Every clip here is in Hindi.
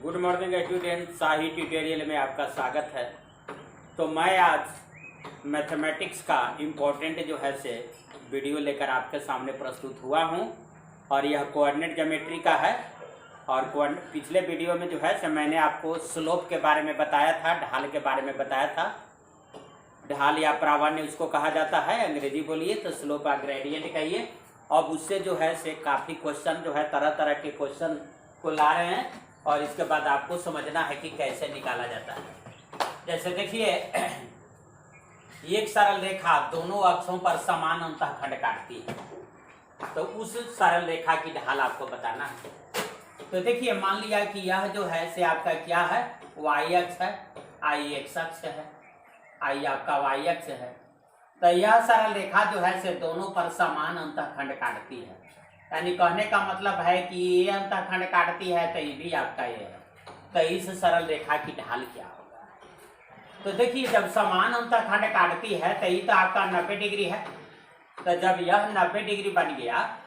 गुड मॉर्निंग स्टूडेंट, शाही ट्यूटोरियल में आपका स्वागत है। तो मैं आज मैथमेटिक्स का इम्पोर्टेंट जो है से वीडियो लेकर आपके सामने प्रस्तुत हुआ हूं और यह कोऑर्डिनेट ज्योमेट्री का है। और पिछले वीडियो में जो है से मैंने आपको स्लोप के बारे में बताया था, ढाल के बारे में बताया था। ढाल या प्रावण्य उसको कहा जाता है, अंग्रेजी बोलिए तो स्लोप या ग्रेडियंट कहिए। अब उससे जो है से काफ़ी क्वेश्चन जो है तरह तरह के क्वेश्चन को ला रहे हैं और इसके बाद आपको समझना है कि कैसे निकाला जाता है। जैसे देखिए, एक सरल रेखा दोनों अक्षों पर समान अंतःखंड काटती है, तो उस सरल रेखा की ढाल आपको बताना है। तो देखिए, मान लिया कि यह जो है से आपका क्या है, वाई अक्ष है, आई एक्स अक्ष है, आई आपका वाई अक्ष है। तो यह सरल रेखा जो है से दोनों पर समान अंतःखंड काटती है। यानी कहने का मतलब है कि ये अंतःखंड काटती है तो ये भी आपका ये है। तो इस सरल रेखा की ढाल क्या होगा? तो देखिए, जब समान अंतःखंड काटती है तो ये तो आपका 90 डिग्री है। तो जब यह 90 डिग्री बन गया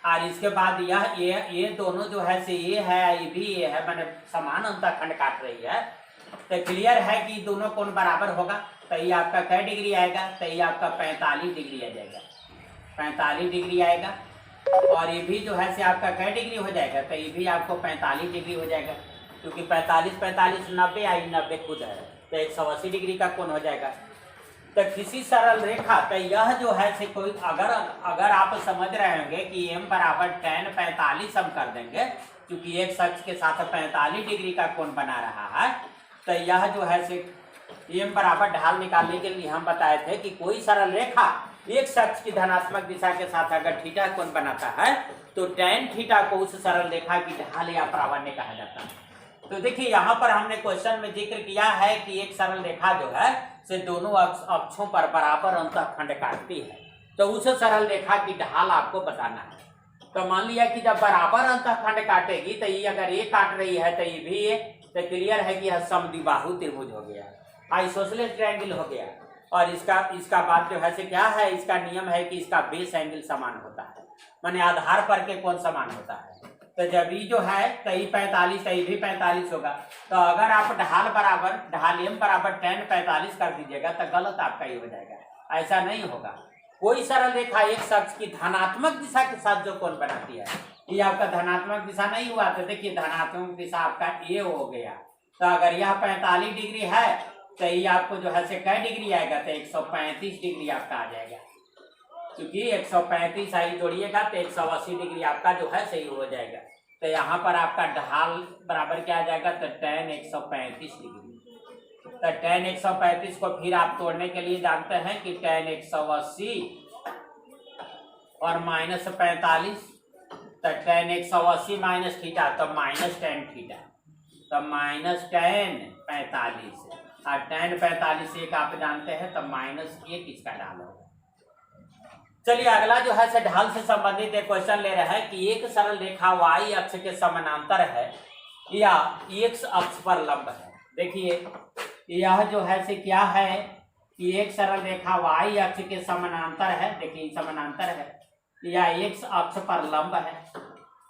और इसके बाद यह ये दोनों जो है से ये है, ये भी ये है, मैंने समान अंतःखंड काट रही है, तो क्लियर है कि दोनों कोण बराबर होगा। तो ये आपका कै डिग्री आएगा? तो ये आपका 45 डिग्री आ जाएगा, 45 डिग्री आएगा। और ये भी जो है से आपका कै डिग्री हो जाएगा? तो ये भी आपको 45 डिग्री हो जाएगा, क्योंकि 45 45 90 आई 90 खुद है, तो 180 डिग्री का कोण हो जाएगा। तो किसी सरल रेखा, तो यह जो है से कोई अगर आप समझ रहे होंगे कि m बराबर tan 45 हम कर देंगे, क्योंकि एक अक्ष के साथ 45 डिग्री का कोण बना रहा है। तो यह जो है से m बराबर ढाल निकालने के लिए हम बताए थे कि कोई सरल रेखा एक अक्ष की धनात्मक दिशा के साथ अगर थीटा कोण बनाता है तो tan थीटा को उस सरल रेखा की ढाल या प्रावण्य कहा जाता है। तो देखिए, यहाँ पर हमने क्वेश्चन में जिक्र किया है कि एक सरल रेखा जो है से दोनों अक्षों पर बराबर अंतःखंड काटती है, तो उस सरल रेखा की ढाल आपको बताना है। तो मान लिया कि जब बराबर अंतःखंड काटेगी तो ये अगर ये काट रही है तो ये भी ये, तो क्लियर है कि यह समद्विबाहु त्रिभुज हो गया, आइसोसेलेस ट्रायंगल हो गया। और इसका बात जो है से क्या है, इसका नियम है कि इसका बेस एंगल समान होता है, माने आधार पर के कोण समान होता है। तो जब ये जो है तो ये 45 तो ये भी 45 होगा। तो अगर आप ढाल m बराबर tan 45 कर दीजिएगा तो गलत आपका ये हो जाएगा, ऐसा नहीं होगा। कोई सरल रेखा एक अक्ष की धनात्मक दिशा के साथ जो कोण बनाती है, ये आपका धनात्मक दिशा नहीं हुआ। तो देखिए, धनात्मक दिशा आपका a हो गया। तो अगर यह 45 डिग्री है तो ये आपको जो है से कै डिग्री आएगा? तो 135 डिग्री आपका आ जाएगा, क्योंकि 135 आई जोड़िएगा तो 180 डिग्री आपका जो है सही हो जाएगा। तो यहाँ पर आपका ढाल बराबर क्या आ जाएगा? तो tan 135 डिग्री। तो tan 135 को फिर आप तोड़ने के लिए जानते हैं कि tan 180 और -45, तो tan 180 माइनस थीटा तो माइनस tan थीटा, तो माइनस tan 45 और tan 45 एक आप जानते हैं, तो -1 इसका ढाल होगा। चलिए, अगला जो है से ढाल से संबंधित एक क्वेश्चन ले रहा है कि एक सरल रेखा y अक्ष के समानांतर है या x अक्ष पर लंब है। देखिए, यह जो है से क्या है कि एक सरल रेखा y अक्ष के समानांतर है, देखिए समानांतर है या x अक्ष पर लंब है,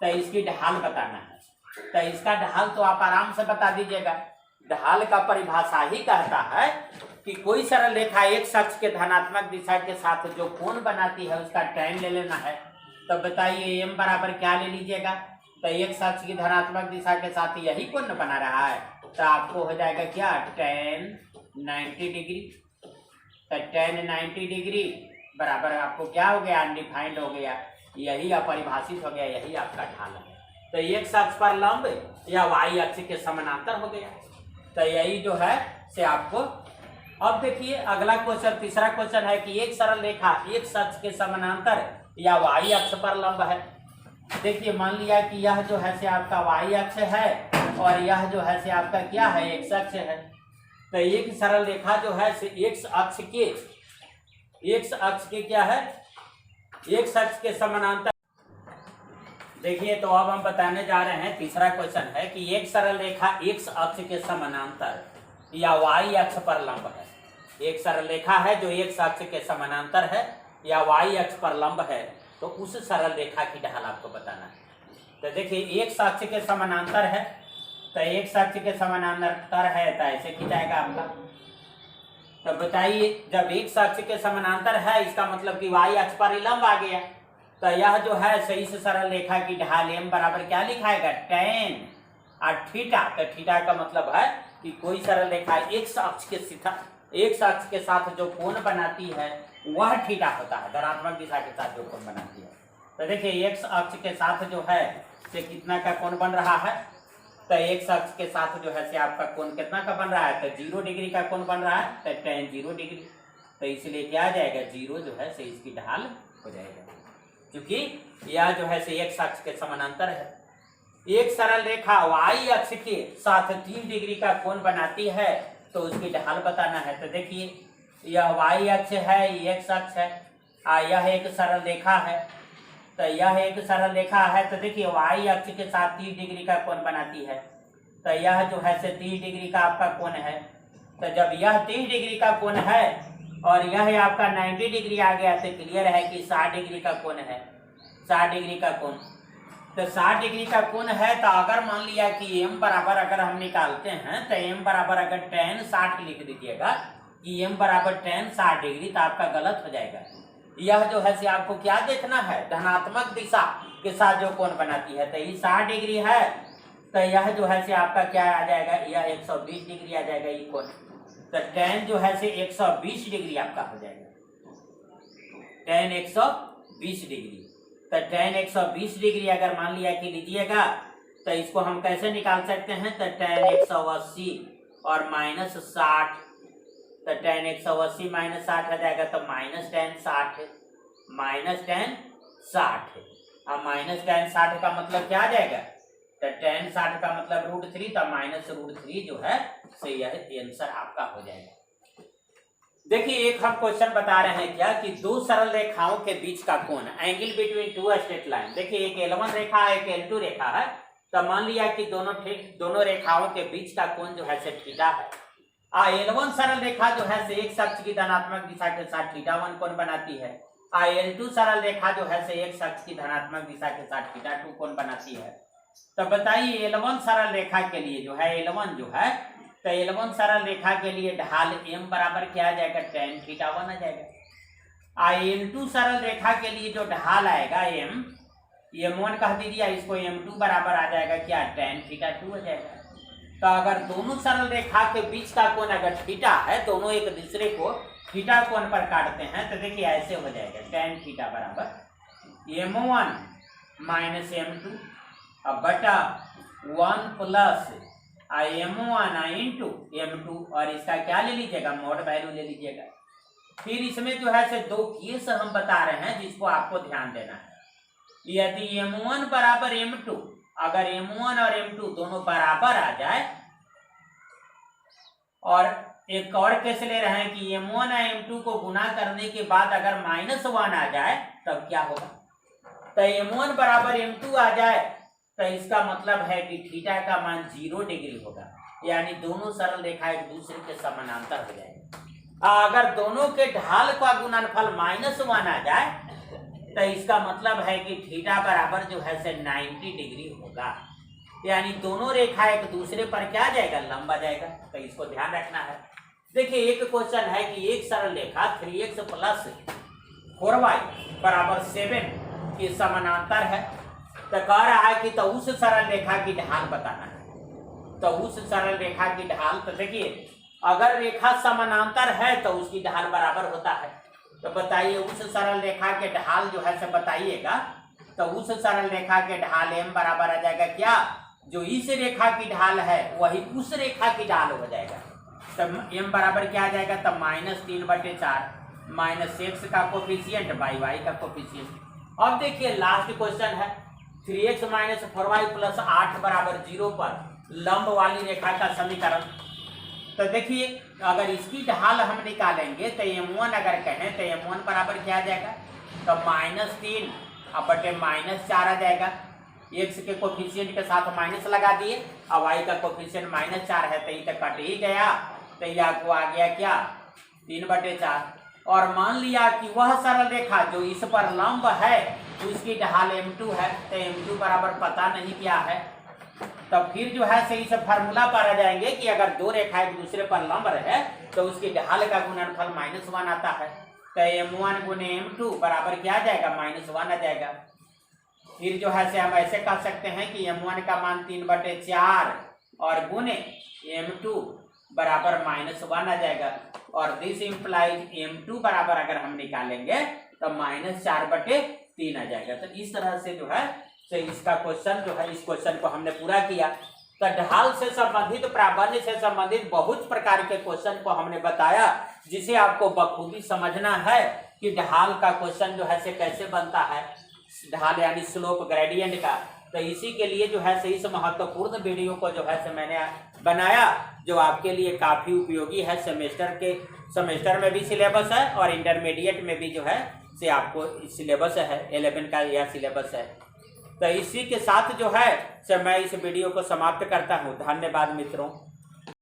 तो इसकी ढाल बताना है। तो इसका ढाल तो आप आराम से बता दीजिएगा। ढाल का परिभाषा ही कहता है कि कोई सरल रेखा एक अक्ष के धनात्मक दिशा के साथ जो कोण बनाती है उसका tan ले लेना है। तो बताइए, m बराबर क्या ले लीजिएगा? तो एक अक्ष की धनात्मक दिशा के साथ यही कोण बना रहा है, तो आपको हो जाएगा क्या? tan 90 degree. तो tan 90 डिग्री बराबर आपको क्या हो गया? अनडिफाइंड हो गया, यही अपरिभाषित हो गया, यही आपका ढाल है। तो एक अक्ष पर लंब या y अक्ष के समानांतर हो गया। तो यही जो है से आपको। अब देखिए, अगला क्वेश्चन, तीसरा क्वेश्चन है कि एक सरल रेखा एक अक्ष के समानांतर या y अक्ष पर लंब है। देखिए, मान लिया कि यह जो है से आपका y अक्ष है और यह जो है से आपका क्या है? x अक्ष है। तो एक सरल रेखा जो है से x अक्ष के क्या है? x अक्ष के समानांतर। देखिए, तो अब हम बताने जा रहे हैं, तीसरा क्वेश्चन है कि एक सरल रेखा x अक्ष के समानांतर या y अक्ष पर लंब है। एक सरल रेखा है जो x अक्ष के समानांतर है या y अक्ष पर लंब है, तो उस सरल रेखा की ढाल आपको बताना है। तो देखिए, एक अक्ष के समानांतर है तो x अक्ष के समानांतर है तो ऐसे खिंचाएगा आपका। तो बताइए जब x अक्ष के समानांतर है इसका मतलब कि y अक्ष पर लंब आ गया। तो यह जो है सही से सरल रेखा की ढाल m बराबर क्या लिखाएगा, tan और थीटा। तो थीटा का मतलब है कि कोई सरल रेखा x अक्ष के साथ जो कोण बनाती है वह थीटा होता है, धनात्मक दिशा के साथ जो कोण बनाती है। तो देखिए x अक्ष के साथ जो है से कितना का कोण बन रहा है, तो x अक्ष के साथ जो है से आपका कोण कितना का बन रहा है, तो 0 डिग्री का कोण बन रहा है, तो tan 0 डिग्री। तो इसलिए क्या आ जाएगा, 0 जो है से इसकी ढाल हो जाएगा, क्योंकि यह जो है से x अक्ष के समानांतर है। एक सरल रेखा y अक्ष के साथ 3 डिग्री का कोण बनाती है तो उसकी ढाल बताना है। तो देखिए यह y अक्ष है, x अक्ष है, यह एक सरल रेखा है। तो यह एक सरल रेखा है तो देखिए y अक्ष के साथ 30 डिग्री का कोण बनाती है। तो यह जो है से 30 डिग्री का आपका कोण है। तो जब यह 30 डिग्री का कोण है और यह आपका 90 डिग्री आ गया तो क्लियर है कि 60 डिग्री का कोण है, 60 डिग्री का कोण। तो 60 डिग्री का कोण है तो अगर मान लिया कि m बराबर अगर हम निकालते हैं तो m बराबर अगर tan 60 लिख दीजिएगा कि m बराबर tan 60 डिग्री, तो आपका गलत हो जाएगा। यह जो है से आपको क्या देखना है, धनात्मक दिशा के साथ जो कोण बनाती है। तो ये 60 डिग्री है तो यह जो है से आपका क्या आ जाएगा, यह 120 डिग्री आ जाएगा ये कोण। तो tan जो है से 120 डिग्री आपका हो जाएगा, tan 120 डिग्री। तो tan 120 डिग्री अगर मान लिया कि लीजिएगा तो इसको हम कैसे निकाल सकते हैं, तो tan 180 और -60, तो tan 180 -60 आ जाएगा तो -tan 60, -tan 60। अब -tan 60 का मतलब क्या आ जाएगा, तो tan 60 का मतलब √3, तो -√3 जो है सही है, आंसर आपका हो जाएगा। देखिए एक हम क्वेश्चन बता रहे हैं क्या कि दो सरल रेखाओं के बीच का कोण, angle between two straight line. देखिए एक L1 रेखा है, एक L2 रेखा है। तो मान लिया कि दोनों रेखाओं के बीच का कोण जो है से थीटा है। L1 सरल रेखा जो है से एक अक्ष की धनात्मक दिशा के साथ θ1 कोण बनाती है। L2 सरल रेखा जो है से एक अक्ष की धनात्मक दिशा के साथ θ2 कोण बनाती है। तो बताइए L1 सरल रेखा के लिए जो है L1 जो है, तो L1 सरल रेखा के लिए ढाल m बराबर क्या आ जाएगा, tan θ1 आ जाएगा। L2 सरल रेखा के लिए जो ढाल आएगा m1 कह दीजिए, इसको m2 बराबर आ जाएगा क्या, tan θ2 आ जाएगा। तो अगर दोनों सरल रेखा के बीच का कोण अगर थीटा है, दोनों एक दूसरे को थीटा कोण पर काटते हैं, तो देखिए ऐसे हो जाएगा tan θ बराबर m1 - m2 अब बटा 1 प्लस m1 इंटू m2, और इसका क्या ले लीजिएगा, मॉड वैल्यू ले लीजिएगा। फिर इसमें जो है से दो केस हम बता रहे हैं जिसको आपको ध्यान देना है। यदि m1 बराबर m2, अगर m1 और m2 दोनों बराबर आ जाए, और एक और केस ले रहे हैं कि m1 और m2 को गुना करने के बाद अगर -1 आ जाए तब क्या होगा, तो m1 बराबर m2 आ जाए तो इसका मतलब है कि थीटा का मान 0 डिग्री होगा, यानी दोनों सरल रेखा एक दूसरे के समानांतर हो जाएगा। अगर दोनों के ढाल का गुणनफल -1 आ जाए तो इसका मतलब है कि थीटा बराबर जो है से 90 डिग्री होगा, यानी दोनों रेखा एक दूसरे पर क्या आ जाएगा, लंब आ जाएगा। तो इसको ध्यान रखना है। देखिए एक क्वेश्चन है कि एक सरल रेखा 3x + 4y बराबर 7 के समानांतर है। तो कह रहा है कि तो उस सरल रेखा की ढाल बताना है। तो उस सरल रेखा की ढाल, तो देखिए अगर रेखा समानांतर है तो उसकी ढाल बराबर होता है। तो बताइए उस सरल रेखा के ढाल जो है से बताइएगा। तो उस सरल रेखा के ढाल m बराबर आ जाएगा क्या, जो इस रेखा की ढाल है वही उस रेखा की ढाल हो जाएगा। तो m बराबर क्या आ जाएगा, तो -3/4 -x का कोफिशिएंट बाई y का कोफिशिएंट। अब देखिए लास्ट क्वेश्चन है 3x - 4y + 8 बराबर 0 पर लंब वाली रेखा का समीकरण। तो देखिए अगर इसकी ढाल हम निकालेंगे तो m1 अगर कहें तो m1 बराबर क्या आ जाएगा, तो -3 बटे -4 आ जाएगा। x के कोफिशिएंट के साथ माइनस लगा दिए, अब y का कोफिशिएंट -4 है तो ये तो कट ही गया, तो ये आपको आ गया क्या, 3/4। और मान लिया कि वह सरल रेखा जो इस पर लंब है उसकी ढाल m2 है, तो m2 बराबर पता नहीं क्या है, तो फिर जो है से इस फार्मूला पर आ जाएंगे कि अगर दो रेखा एक दूसरे पर लंब रहे तो उसकी ढाल का गुणनफल -1 आता है। तो m1 गुने m2 बराबर क्या आ जाएगा, -1 आ जाएगा। फिर जो है से हम ऐसे कह सकते हैं कि m1 का मान 3/4 और गुने m2 बराबर -1 आ जाएगा। और दिस इम्प्लाइज m2 बराबर अगर हम निकालेंगे तो -4/3 आ जाएगा। तो इस तरह से जो है से इसका क्वेश्चन जो है, इस क्वेश्चन को हमने पूरा किया। तो ढाल से संबंधित, प्राबल्य से संबंधित बहुत प्रकार के क्वेश्चन को हमने बताया, जिसे आपको बखूबी समझना है कि ढाल का क्वेश्चन जो है से कैसे बनता है, ढाल यानी स्लोप ग्रेडियंट का। तो इसी के लिए जो है से इस महत्वपूर्ण वीडियो को जो है से मैंने बनाया, जो आपके लिए काफ़ी उपयोगी है। सेमेस्टर में भी सिलेबस है और इंटरमीडिएट में भी जो है से आपको सिलेबस है, 11 का यह सिलेबस है। तो इसी के साथ जो है से मैं इस वीडियो को समाप्त करता हूँ। धन्यवाद मित्रों।